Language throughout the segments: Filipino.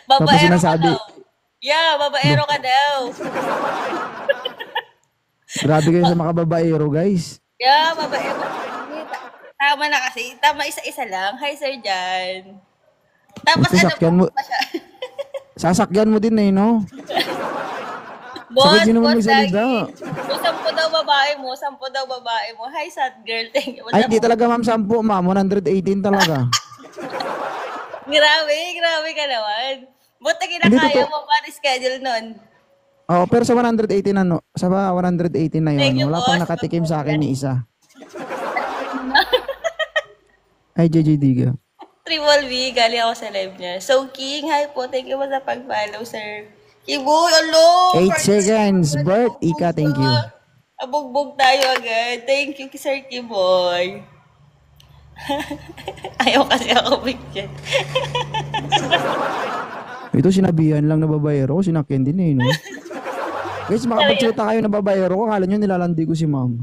Tapos Babaero ka sinasabi, daw. Yeah, babaero ka daw. grabe kayo sa mga babaero, guys. Yeah, babaero. Tama na kasi. Tama isa-isa lang. Hi, Sir Jan. Eh, Tapos ano sasakyan mo, pa siya? sasakyan mo din eh, no? Sakit Boss, yun naman boss magsalita. lagi. O, 10 daw babae mo. Hi, sad girl. Thank you. Ay, What's hindi up? talaga ma'am 10, ma'am. 118 talaga. Grabe ka naman. Buti Hindi kinakaya totoo. mo pa schedule nun. Oo, pero sa 118 ano, sa 118 na yun, Thank you, wala pang boss. nakatikim sa akin ni isa. Ay, JJ Diga. Triple V, galing ako sa live niya. So, King, hi po. Thank you po sa pag-follow, sir. Kiboy, alo! 8 seconds, Bert. Ika, thank you. Abugbog tayo agad. Thank you, Sir Kiboy. Ayaw kasi ako bigyan. Ito, sinabihan lang na babayero. Sinakyan din eh, no? Guys, makapagsuta kayo na babayero. Akala nyo nilalandi ko si ma'am.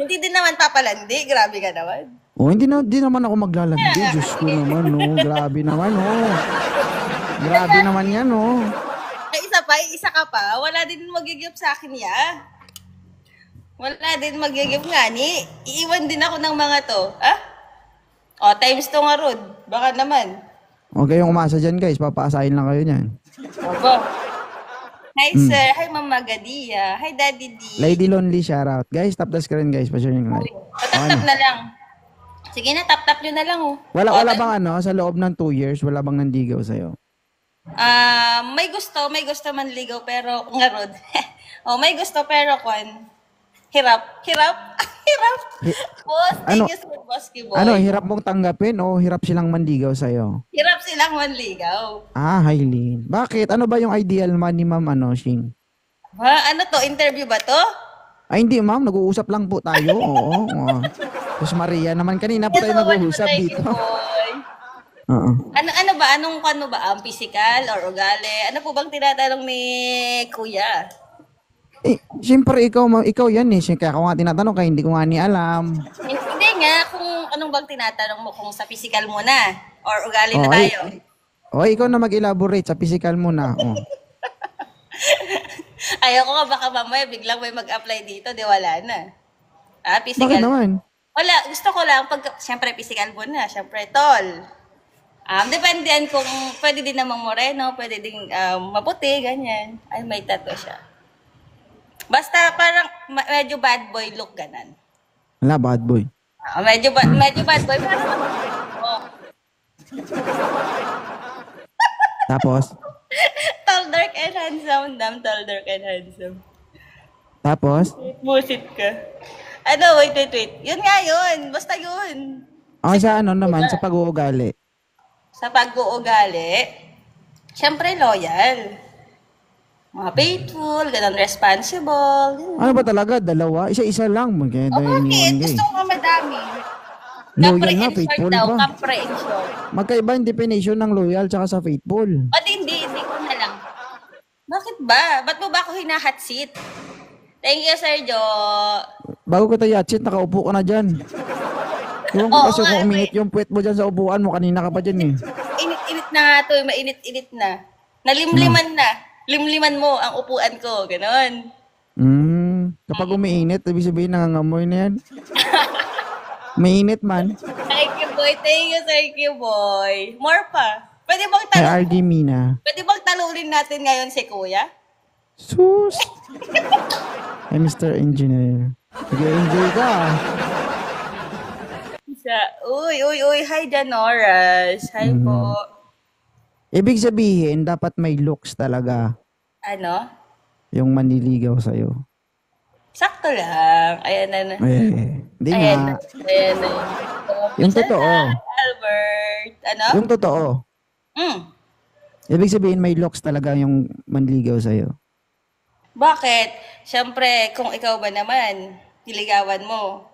Hindi din naman papalandi. Grabe ka naman. Oh, hindi naman ako maglalandi. Diyos ko naman, no? Grabe naman, no? Grabe naman yan, no? Ay, isa ka pa. Wala din magigip sa akin, ya. Wala din magigip nga ni. Iiwan din ako ng mga to. Ah? O, times 2 nga, Rod. Baka naman. Huwag kayong umasa dyan, guys. Papaasahin lang kayo niyan. Opo. Hi, sir. Hi, Mama Gadia. Hi, Daddy D. Lady Lonely, shoutout. Guys, tap the screen, guys. Pa-share nyo like. Patap-tap na lang. Sige na, tap-tap nyo na lang, oh. Wala bang ano, sa loob ng 2 years, wala bang nandigaw sa'yo? May gusto manligaw, pero, nga, Rod. Oh, may gusto, pero, hirap. Hirap. Boss, Ano? thank you, Sir Bosky Boy. Ano, hirap mong tanggapin o hirap silang mandigaw sa'yo? Hirap silang manligaw. Hailin. Bakit? Ano ba yung ideal man ni Ma'am Shing? Ha? Ano to? Interview ba to? Ay, hindi ma'am. Nag-uusap lang po tayo. Oo. Tapos Maria naman, kanina po tayo nag-uusap Thank you, dito. boy. Oo. Ano ba? Ano ba? Ang physical or ugali? Ano po bang tinatanong ni Kuya? Eh, siyempre ikaw yan eh. Kaya ako nga tinatanong kaya hindi ko nga ni alam. Hindi nga, kung anong bang tinatanong mo, kung sa physical muna or ugali na Oh, tayo. ikaw na mag-elaborate sa physical muna. Oh. Ayoko nga baka mamaya biglang may mag-apply dito, di wala na. Bakit Physical. naman? Wala, gusto ko lang siyempre physical muna, siyempre tall. Depende yan kung pwede din namang moreno, pwede din maputi, ganyan. Ay, may tattoo siya. Basta parang medyo bad boy look ganan. Wala, bad boy. Medyo bad boy, pero oh, Tapos? tall, dark, and handsome. Damn tall, dark, and handsome. Tapos? Busit ka. Ano, wait. Yun nga yun. Basta yun. Sa ano naman, sa pag-uugali. Sa pag-uugali, syempre loyal. Mga faithful, ganun responsible. Ganun. Ano ba talaga? Dalawa? Isa-isa lang. Magkaya O bakit? iniwan ka eh. Gusto ko nga madami. Loyal Kapre na, in short faithful daw. pa. Kapre in short. Magkaiba ang definition ng loyal tsaka sa faithful. Ba't hindi ko na lang. Bakit ba? Ba't mo ba ako hinahat seat? Thank you, Sir Jo. Bago ko tayo yatsit, nakaupo ka na dyan. Yung Oo kasi nga, kung uminit yung puwet mo dyan sa upuan mo, kanina ka pa dyan eh. Init-init na nga to. Mainit-init na. Nalimliman na. Limliman mo ang upuan ko. Ganon. Kapag umiinit, ibig sabihin nangangamoy na yan. Mainit man. Thank you, boy. Thank you, Sir Boy. More pa. Pwede bang Ay, RD Mina. talulin natin ngayon si Kuya? Sus! Ay, Mr. Engineer. Sige, enjoy ka. Uy. Hi, Janoras. Hi po. Ibig sabihin, dapat may looks talaga Ano? yung manliligaw sa'yo. Sakto lang. Ayan na. Hindi Ayan nga. Ayan na. Yung totoo. Albert. Ano? Yung totoo. Ibig sabihin, may looks talaga yung manligaw sa'yo. Bakit? Siyempre, kung ikaw ba naman, niligawan mo.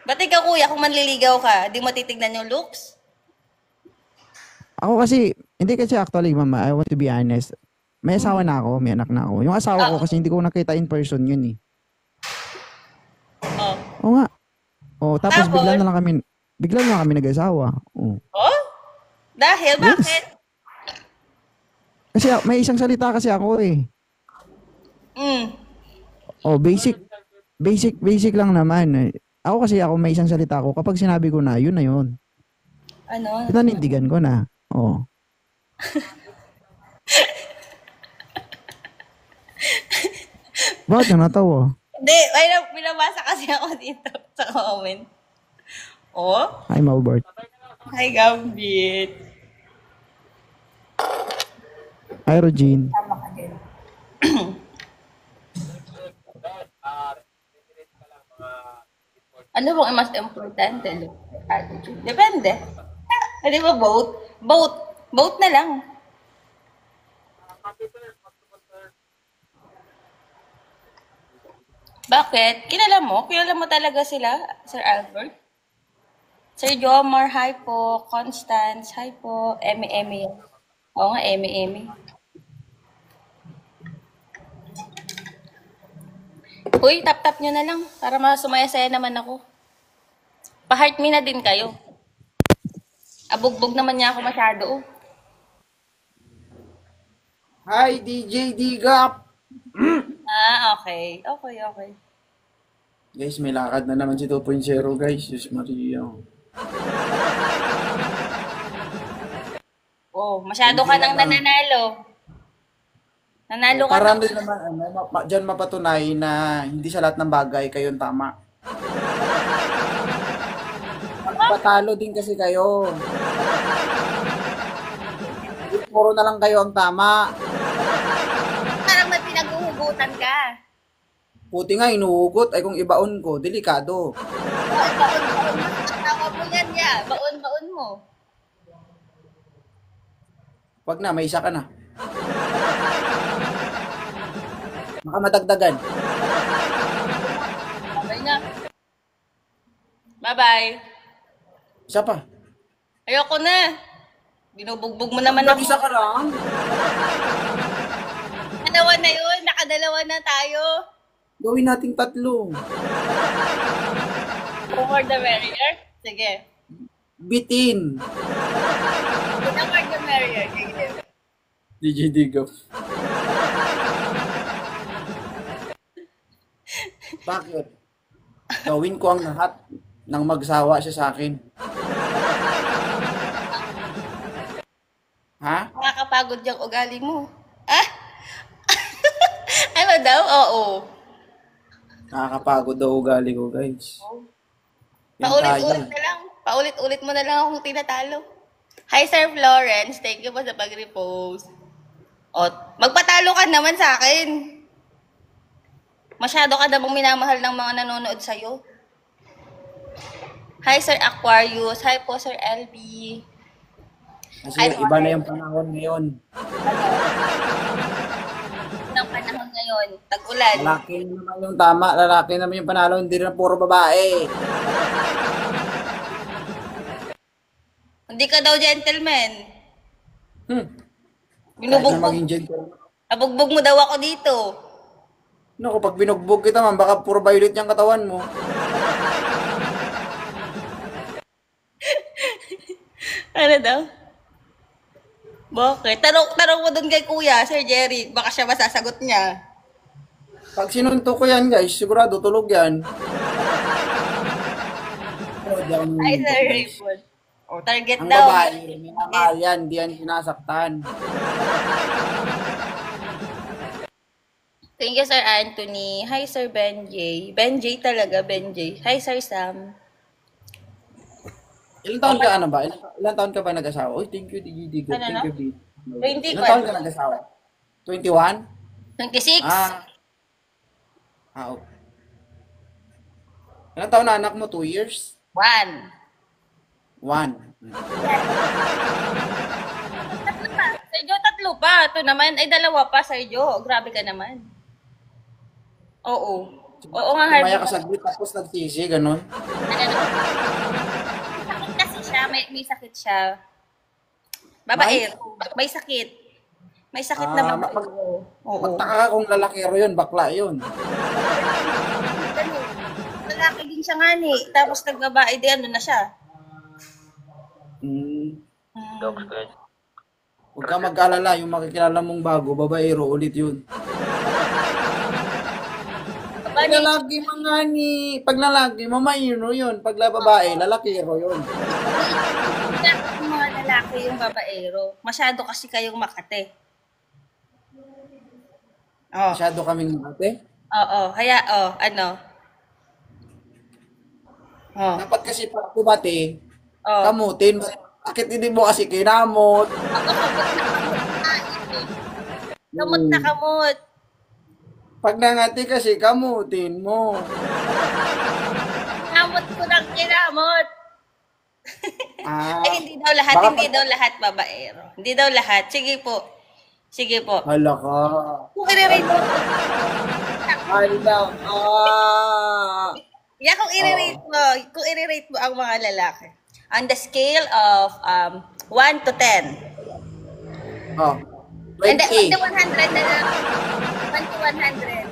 Ba't ikaw, kuya, kung manliligaw ka, di mo titignan yung looks? Ako kasi, hindi kasi actually, mama, I want to be honest. May asawa na ako, may anak na ako. Yung asawa ko kasi hindi ko nakita in person yun eh. Oh. Oo nga. Tapos Tapos? Bigla lang kami nag-asawa. Oh. Oh? Dahil, Yes. bakit? Kasi may isang salita kasi ako eh. Mm. Oh, basic lang naman. Ako may isang salita ako. Kapag sinabi ko na, yun na yun. Ano? Pinanindigan ko na. Oh. Bakit ka natawa? Hindi, ay, binabasa kasi ako dito sa comment. Oh? Hi, Malbert. Hi, Gambit. Hi, Regine. Tama ka din. Ano bang mas importante? Attitude. Depende. Di ba both? Both. Both na lang. Bakit? Kilala mo talaga sila, Sir Albert? Sir Jomar, hi po. Constance, hi po. Emi. Oo nga, Emi. Uy, tap-tap nyo na lang para masumaya-saya naman ako. Pa-heart me na din kayo. Abugbog naman niya ako masyado. Oh. Hi, DJ Digap! Ah, okay. Okay. Guys, may lakad na naman si 2.0 guys. Diyos Maria. Oh, masyado ka nang nananalo. Nanalo ka Para na. din naman, dyan mapatunay na hindi sa lahat ng bagay kayong tama. Patalo din kasi kayo. Puro na lang kayo ang tama. Parang may pinaghuhugutan ka. Puti nga, inuhugot. Ay kung ibaon ko, delikado. Baon mo. Tawa mo yan, ya. Baon mo. Wag na, may isa ka na. Baka madagdagan. Okay na. Bye-bye. Isa pa. Ayoko na. Binubugbog mo naman ako. Isa ka lang. Nakadalawa na yun. Nakadalawa na tayo. Gawin nating 3. More the merrier. Sige. Bitin. The more the merrier. Sige. DJ Digap. Bakit? Gawin ko ang lahat nang magsawa siya sa akin. Ha? Nakakapagod yung ugali mo. Ah? Ano daw? Oo. Nakakapagod daw ugali ko, guys. Yan Paulit-ulit tayo. na lang. Paulit-ulit mo na lang akong tinatalo. Hi, Sir Florence. Thank you po sa pag-repost. O, magpatalo ka naman sa akin. Masyado ka namang minamahal ng mga nanonood sa'yo. Hi, Sir Aquarius. Hi po, Sir LB. Kasi Ay, iba na yung panahon ngayon. Ng panahon ngayon, tag-ulan. Lalaki naman yung tama, lalaki naman yung panalo, hindi na puro babae. Hindi ka daw gentleman. Kahit na Binubugbog. maging gentle. Abugbog mo daw ako dito. Naku, pag binugbog kita man, baka puro violet yung katawan mo. Ano daw? Bakit? Tanong mo dun kay Kuya, Sir Jerry. Baka siya masasagot niya. Pag sinunto ko yan, guys, sigurado tulog yan. Oh, di ako Ay, nanununtok, Sir guys. Raymond. O, target Ang daw. babae, minamahal yan, di yan sinasaktan. Thank you, Sir Anthony. Hi, Sir Benjay. Benjay talaga, Benjay. Hi, Sir Sam. Ilan taon ka ano ba? Ilan taon ka ba nag-asawa? Uy, thank you, Digi. Ano, Thank no? you, Digi. 20 Ilan taon ka nag-asawa? 21? 26. Okay. Ilan taon na anak mo? 2 years? 1. 1. Sergio, 3 pa. Ito naman, ay 2 pa, Sergio. Grabe ka naman. Oo. Oo nga, Tumaya Harvey. ka saglit tapos nagsisi, ganun. Ano? May sakit kasi siya. May sakit siya. Babae. May sakit. May sakit na Ah, babae. Oo. Magtaka ka kung lalakero yun, bakla yun. Ano, lalaki din siya nga ni. Tapos nagbabae din, ano na siya. Mm. Dogs ko yun. Huwag ka mag-alala, yung makikilala mong bago, babaero ulit yun. Pag Bali, lalaki, pag lalaki, mamayro yun. Pag babae, lalakiro yun. yung mga lalaki yung babaero. Masyado kasi kayong makate. Oh, Masyado kaming mate. oo. Kaya, ano? Oh, Dapat kasi pag kumate, oh. kamutin. Bakit hindi mo kasi kinamot? Kamot na kamot. Pag nangati kasi, kamutin mo. Kamot ko ng kinamot. Ah, Ay, hindi daw lahat, baka hindi daw lahat babaero. Hindi daw lahat. Sige po. Sige po. hala ka. Kung i-rate mo, Hala ka. kung i-rate mo ang mga lalaki. On the scale of 1 to 10. Oh, Hindi, 20. 100 na lang. 1 to 100.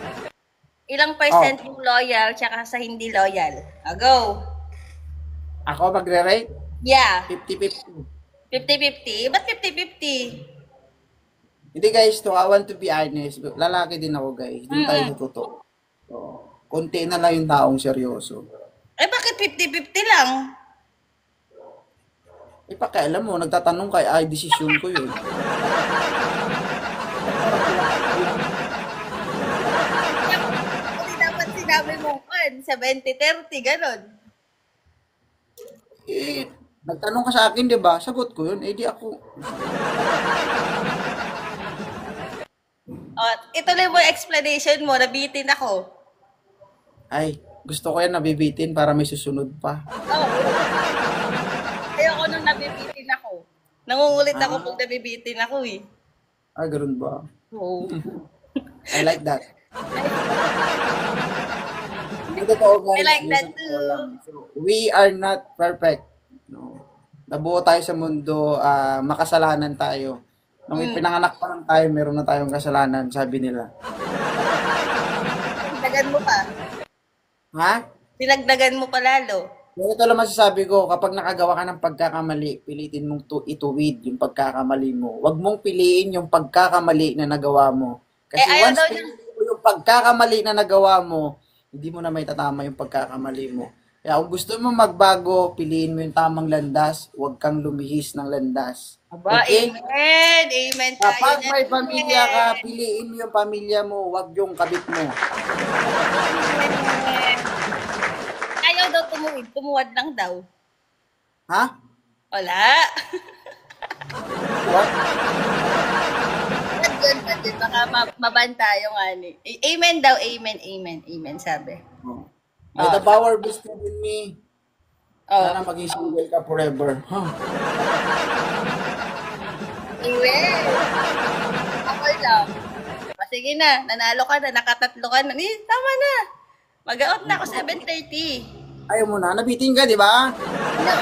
Ilang percent yung loyal tsaka sa hindi loyal? Go. Ako magre-rate? Yeah. 50-50. 50-50? Ba't 50-50? Hindi guys, I want to be honest. Lalaki din ako guys. Doon tayo sa totoo. So, konti na lang yung taong seryoso. Eh, bakit 50-50 lang? Eh, pakialam mo, nagtatanong kay ay, desisyon ko yun. Kasi dapat sinabi mo, 70-30, ganon. Eh, nagtanong ka sa akin, di ba? Sagot ko yun. Eh, di ako. Ituloy mo yung explanation mo, nabitin ako. Ay, gusto ko yan nabibitin para may susunod pa. Ayoko nung nabibitin ako. Nangungulit ako pag nabibitin ako eh. Ah, ganun ba? Oo. I like that. Hindi totoo guys. I like that Minsan too. totoo lang. So, we are not perfect. No. Nabuo tayo sa mundo, makasalanan tayo. Nung ipinanganak pa lang tayo, meron na tayong kasalanan, sabi nila. Dinagdagan mo pa. Ha? Dinagdagan mo pa lalo. Ito lang masasabi ko, kapag nakagawa ka ng pagkakamali, pilitin mong ituwid yung pagkakamali mo. Huwag mong piliin yung pagkakamali na nagawa mo. Kasi ayaw once daw piliin mo yung pagkakamali na nagawa mo, hindi mo na may tatama yung pagkakamali mo. Kaya kung gusto mo magbago, piliin mo yung tamang landas, huwag kang lumihis ng landas. Aba, Okay? amen. Amen tayo. Kapag may dyan. pamilya ka, piliin mo yung pamilya mo, huwag yung kabit mo. Ayaw daw tumuwid. Tumuwad lang daw. Ha? Wala. What? Ba't yun? Baka mabanta yung ani. Amen daw. Amen. Amen. Amen, sabi. Oh. May the power vested in me. Oh. Sana maging single ka forever. Huh? Amen. Okay lang. Sige na. Nanalo ka na. Nakatatlo ka na. Tama na. Mag-out na ako 7:30. Ayaw mo na, nabitin ka, di ba? No.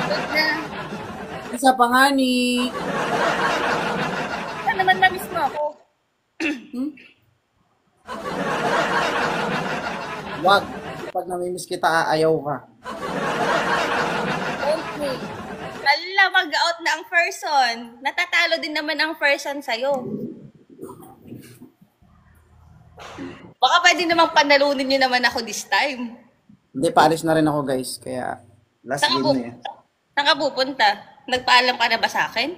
Good na. Isa pa nga ni... Saan naman na-miss mo ako? Wag. Pag namimiss kita, ayaw ka. Okay. Ala, mag-out na ang person. Natatalo din naman ang person sa'yo. Baka pwede namang panalunin nyo naman ako this time. Hindi, paalis na rin ako, guys. Kaya, last Saan ka, game na yan. saan ka pupunta? Nagpaalam ka na ba sa akin?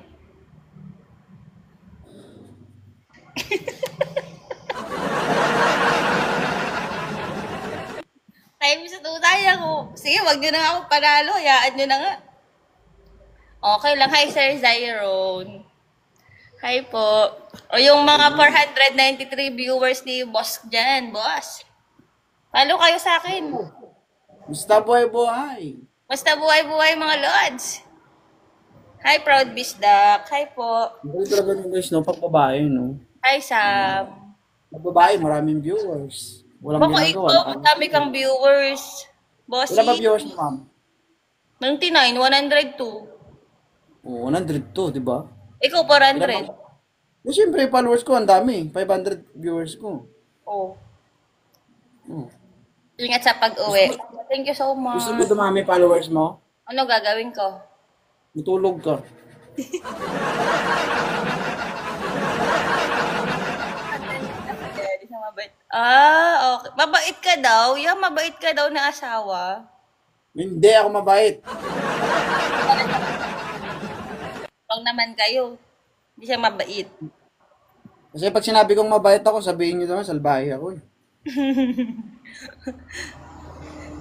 Times 2 tayo ako. Sige, wag nyo na nga ako panalo. Hayaan nyo na nga. Okay lang. Hi, Sir Zyron. Hi po. O yung mga 493 viewers ni Boss dyan, boss. Follow kayo sa akin. Basta buhay-buhay. Basta buhay-buhay mga lods. Hi, Proud Bisdak. Hi po. Hindi talaga nyo, guys, no? Pag babae, no? Hi, Sam. Pag babae, maraming viewers. Walang Baka ginagawa. ikaw, ang dami kang viewers. Bossy. Wala ba viewers mo, ma'am? 99, 102. Oo, 102, di ba? Ikaw, 400. Eh, siyempre, followers ko, ang dami. 500 viewers ko. Oh. Oh. Ingat sa pag-uwi. Thank you so much. Gusto mo dumami followers mo? Ano gagawin ko? Matulog ka. Daddy, siya mabait. Ah, okay. Mabait ka daw? Yeah, mabait ka daw na asawa. Hindi ako mabait. Pag naman kayo, hindi siya mabait. Kasi pag sinabi kong mabait ako, sabihin nyo naman, salbahe ako eh.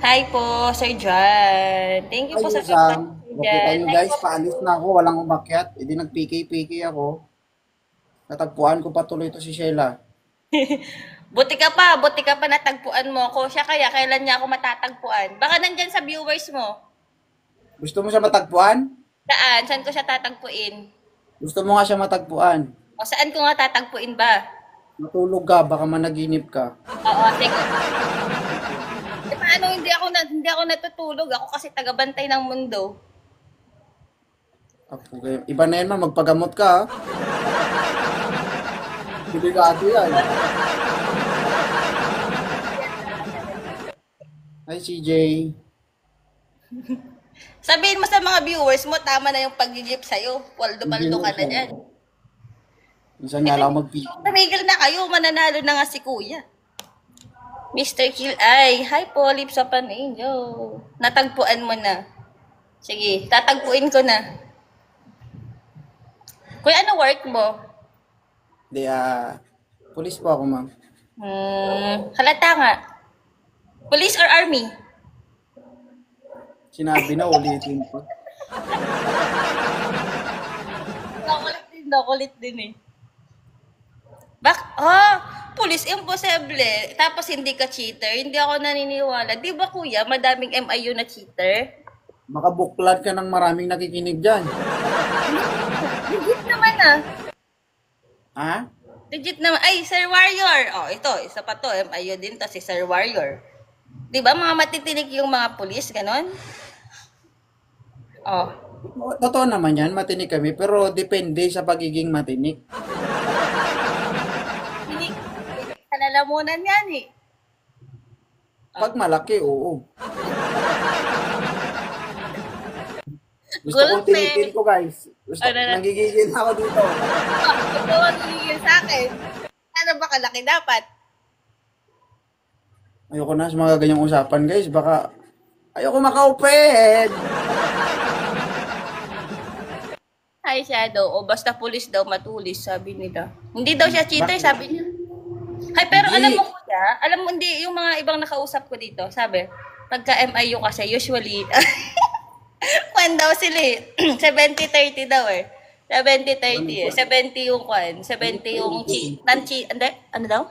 Hi po, Sir John. Thank you po Ay, sa Sam. support, Sir Nakita John. nyo Hi guys, po. paalis na ako, walang umakyat. Hindi nag-PK-PK ako. Natagpuan ko pa tuloy ito si Sheila. Buti ka pa natagpuan mo ako. Siya kaya, kailan niya ako matatagpuan? Baka nandyan sa viewers mo. Gusto mo siya matagpuan? Saan? Saan ko siya tatagpuin? Gusto mo nga siya matagpuan. O saan ko nga tatagpuin ba? Matulog ka, baka managinip ka. Oo, sige. Eh, paano hindi ako natutulog? Ako kasi tagabantay ng mundo. Okay. Iba na yan ma, magpagamot ka ha. Delikado yan. Hi CJ. Sabihin mo sa mga viewers mo, tama na yung pag-jeep sa'yo. Paldo-paldo ka na dyan. Minsan nga lang ako mag-PK. Tumigil na kayo, mananalo na nga si Kuya. Mr. Kill, ay, hi po, Lips of an Angel. Natagpuan mo na. Sige, tatagpuin ko na. Kuya, ano work mo? Hindi, police po ako ma'am. Halata nga. Police or army? Sinabi na, ulitin ko. Nakulit din eh. Police, imposible. Tapos hindi ka cheater. Hindi ako naniniwala. Di ba kuya, madaming MIU na cheater? Makabuklad ka ng maraming nakikinig dyan. Legit naman ah. Ha? Legit naman. Ay, Sir Warrior. Oh, ito. Isa pa to. MIU din to si Sir Warrior. Di ba mga matitinig yung mga pulis, ganon? Oh. Totoo naman yan, matinik kami, pero depende sa pagiging matinik. Hindi. Kalalamunan yan eh. Pag malaki, oo. Gusto kong Gulpe. tinitin ko, guys. Ano na? Nagigigil na ako dito. Ito ang hihigil sa akin. Ano ba kalaki dapat? Ayoko na sa mga ganyang usapan, guys. Baka ayoko makauped. Hi, Shadow. O basta pulis daw matulis, sabi nila. Hindi daw siya cheater, sabi niya. Hay, pero Hindi. alam mo, hindi, yung mga ibang nakausap ko dito, sabi, pagka MIU kasi, usually, kwan daw sila eh. 70-30 daw eh. 70-30 eh. 70 yung kwan. 70 yung hindi? Ano daw?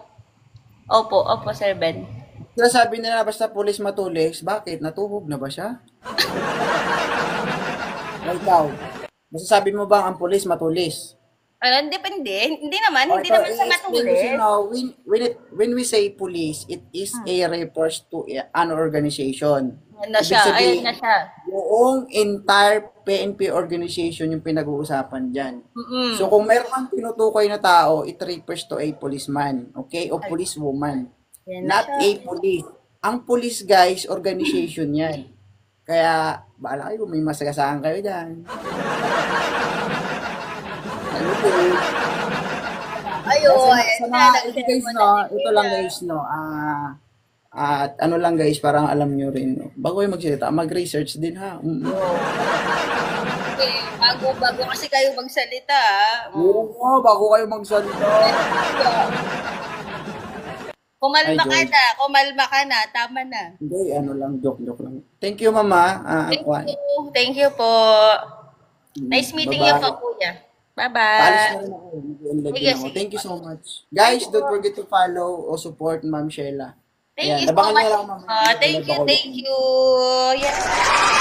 Opo, Sir Ben. Sila sabi nila basta pulis matulis, bakit? Natuhog na ba siya? O ikaw, masasabi mo ba ang pulis matulis? Depende. Hindi naman O, ito, sa i-explain ko matulis. sa'yo now, when we say police, it is a refers to an organization. Ayan na siya. Ibig sabihin, Ayan na siya. buong entire PNP organization yung pinag-uusapan dyan. Mm-mm. So kung meron kang tinutukoy na tao, it refers to a policeman, okay? O policewoman. Ayan na Not a siya. police. Ang police, guys, organization yan. Kaya, baala kayo, may masagasaan kayo dyan. Ano po? Ayo, Sa mga, ito guys, no, ito lang guys, no, at ano lang guys, parang alam nyo rin, no, bago kayo magsalita, mag-research din ha. Bago kasi kayo magsalita. Oo, bago kayo magsalita. Kumalma Ay, kumalma ka na, tama na. Hindi, ano lang, joke lang. Thank you, mama. Thank you po. Nice meeting you po, kuya. Paalis Bye-bye. na rin ako. Mag-end Sige, din ako. sige. Thank you so much. Guys, don't forget to follow o support Ma'am Sheila. Thank you Ayan, so abangan much. nyo lang, mama. Thank you. Yeah.